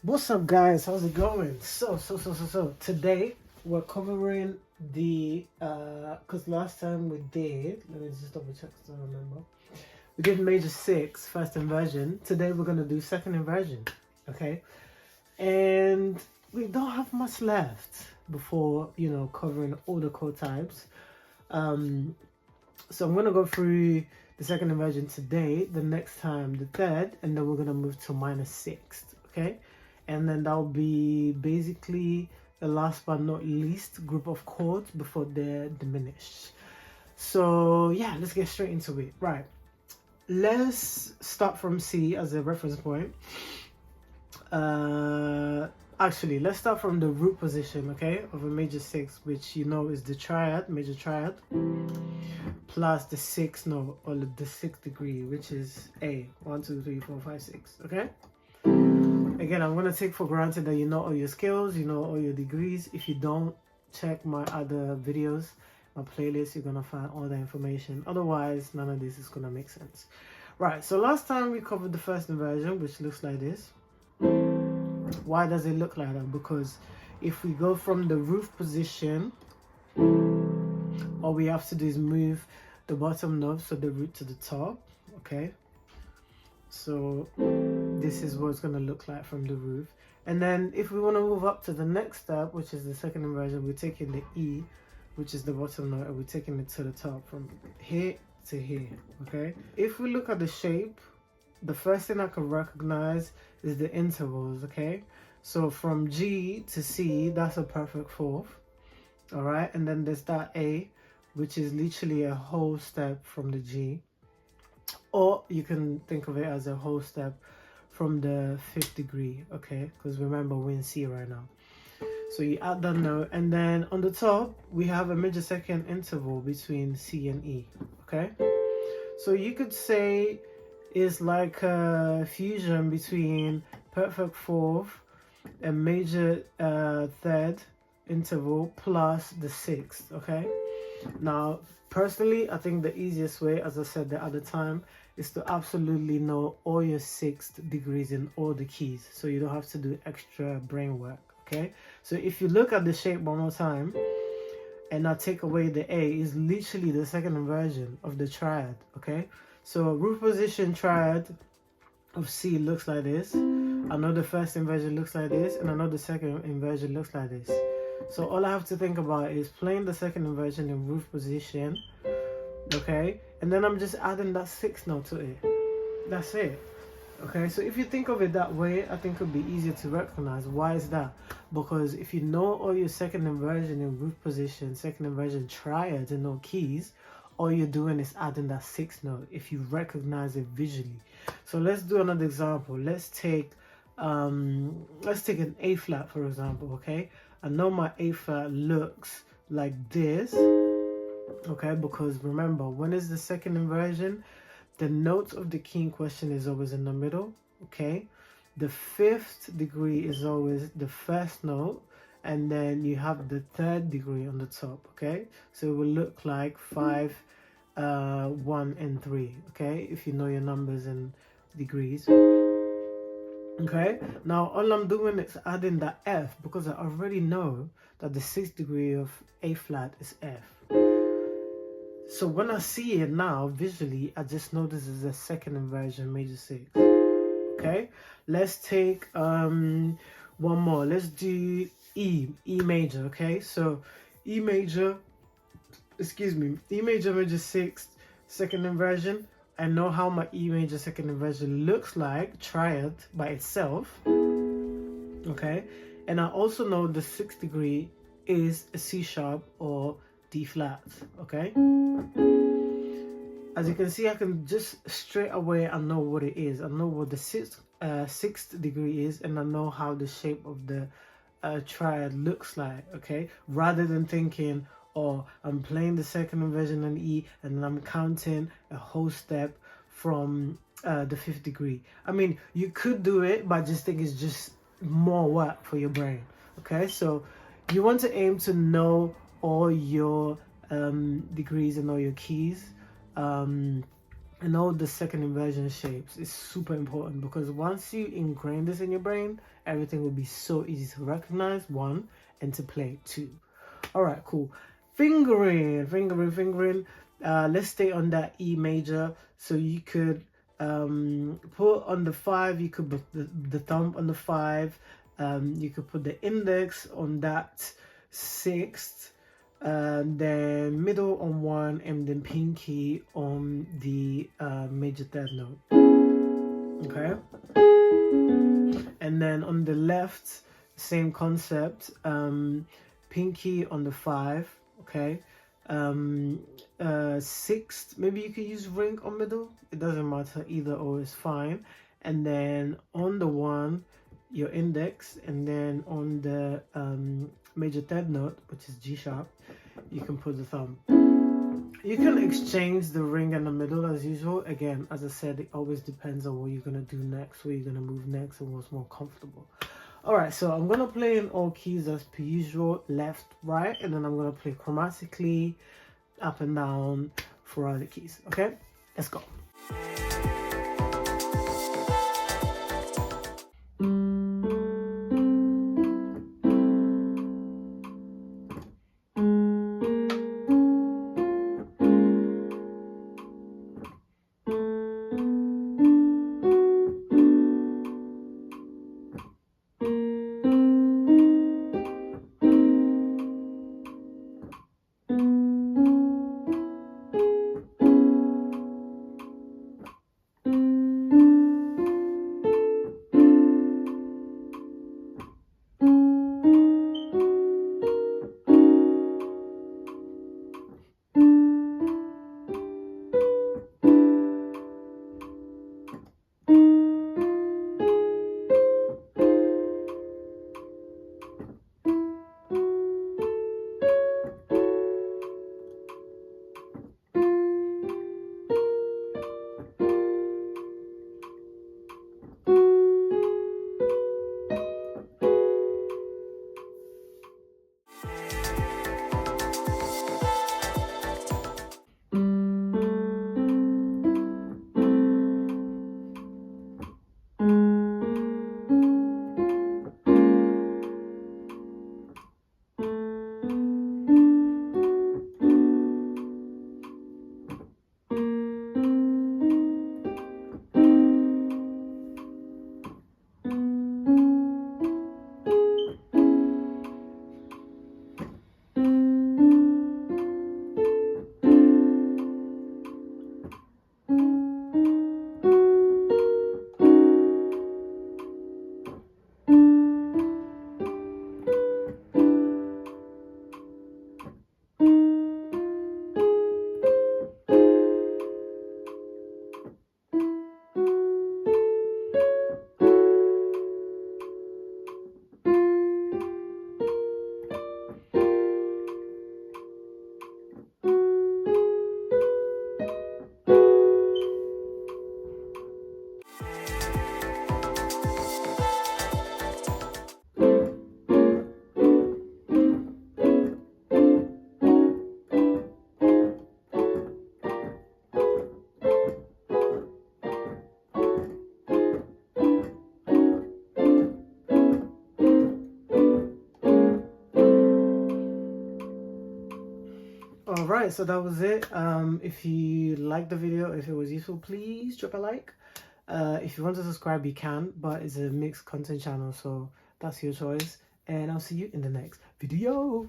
What's up, guys? How's it going? So today we're covering the because last time we did, let me just double check so I remember, we did major 6 first inversion. Today we're going to do second inversion, okay? And we don't have much left before, you know, covering all the chord types. So I'm going to go through the second inversion today, the next time the third, and then we're going to move to minor 6th, okay? And then that'll be basically the last but not least group of chords before they're diminished. So yeah, let's get straight into it. Right, let's start from C as a reference point. Actually, let's start from the root position, okay, of a major 6, which you know is the triad, major triad, plus the 6th note, or the 6th degree, which is A. 1, 2, 3, 4, 5, 6, okay? Again, I'm going to take for granted that you know all your skills, you know all your degrees. If you don't, check my other videos, my playlist, you're going to find all the information. Otherwise, none of this is going to make sense. Right, so last time we covered the first inversion, which looks like this. Why does it look like that? Because if we go from the root position, all we have to do is move the bottom knob, so the root to the top, okay? So this is what it's going to look like from the roof. And then if we want to move up to the next step, which is the second inversion, we're taking the E, which is the bottom note, and we're taking it to the top from here to here, okay? If we look at the shape, the first thing I can recognize is the intervals, okay? So from G to C, that's a perfect fourth, all right? And then there's that A, which is literally a whole step from the G. Or you can think of it as a whole step from the 5th degree, okay? Because remember, we're in C right now. So you add that note, and then on the top, we have a major second interval between C and E, okay? So you could say it's like a fusion between perfect fourth, a major third interval, plus the 6th, okay? Now, personally, I think the easiest way, as I said the other time, is to absolutely know all your 6th degrees in all the keys, so you don't have to do extra brain work, okay? So if you look at the shape one more time, and I take away the A, is literally the second inversion of the triad, okay? So root position triad of C looks like this. I know the first inversion looks like this, and I know the second inversion looks like this. So all I have to think about is playing the second inversion in root position, okay? And then I'm just adding that 6th note to it. That's it, okay? So if you think of it that way, I think it'll be easier to recognize. Why is that? Because if you know all your second inversion in root position, second inversion triads and no keys, all you're doing is adding that 6th note if you recognize it visually. So let's do another example. Let's take an A flat, for example, okay? I know my A flat looks like this, okay? Because remember, when it's the second inversion, the note of the key in question is always in the middle, okay? The 5th degree is always the first note, and then you have the 3rd degree on the top, okay? So it will look like 5, 1, and 3, okay? If you know your numbers and degrees. Okay, now all I'm doing is adding that F, because I already know that the 6th degree of A flat is F. So when I see it now visually, I just know this is a second inversion major 6. Okay, let's take one more. Let's do E major. Okay, so E major, E major major 6th second inversion. I know how my E major second inversion looks like, triad by itself, okay? And I also know the 6th degree is a C sharp or D flat, okay? As you can see, I can just straight away, I know what it is. I know what the 6th degree is, and I know how the shape of the triad looks like, okay? Rather than thinking, or I'm playing the second inversion on E and then I'm counting a whole step from the 5th degree. I mean, you could do it, but I just think it's just more work for your brain, okay? So you want to aim to know all your degrees and all your keys, and all the second inversion shapes is super important, because once you ingrain this in your brain everything will be so easy to recognize, 1, and to play, 2. All right, cool. Fingering. Let's stay on that E major. So you could put on the 5, you could put the thumb on the 5, you could put the index on that 6th, then middle on 1, and then pinky on the major 3rd note. Okay, and then on the left, same concept, pinky on the 5. Okay, 6th, maybe you could use ring on middle, it doesn't matter, either or is fine. And then on the 1, your index, and then on the major 3rd note, which is G sharp, you can put the thumb. You can exchange the ring and the middle as usual. Again, as I said, it always depends on what you're gonna do next, where you're gonna move next, and what's more comfortable. All right, so I'm gonna play in all keys as per usual, left, right, and then I'm gonna play chromatically up and down for other keys. Okay, let's go. Alright, so that was it. If you liked the video, if it was useful, please drop a like. If you want to subscribe, you can, but it's a mixed content channel, so that's your choice. And I'll see you in the next video.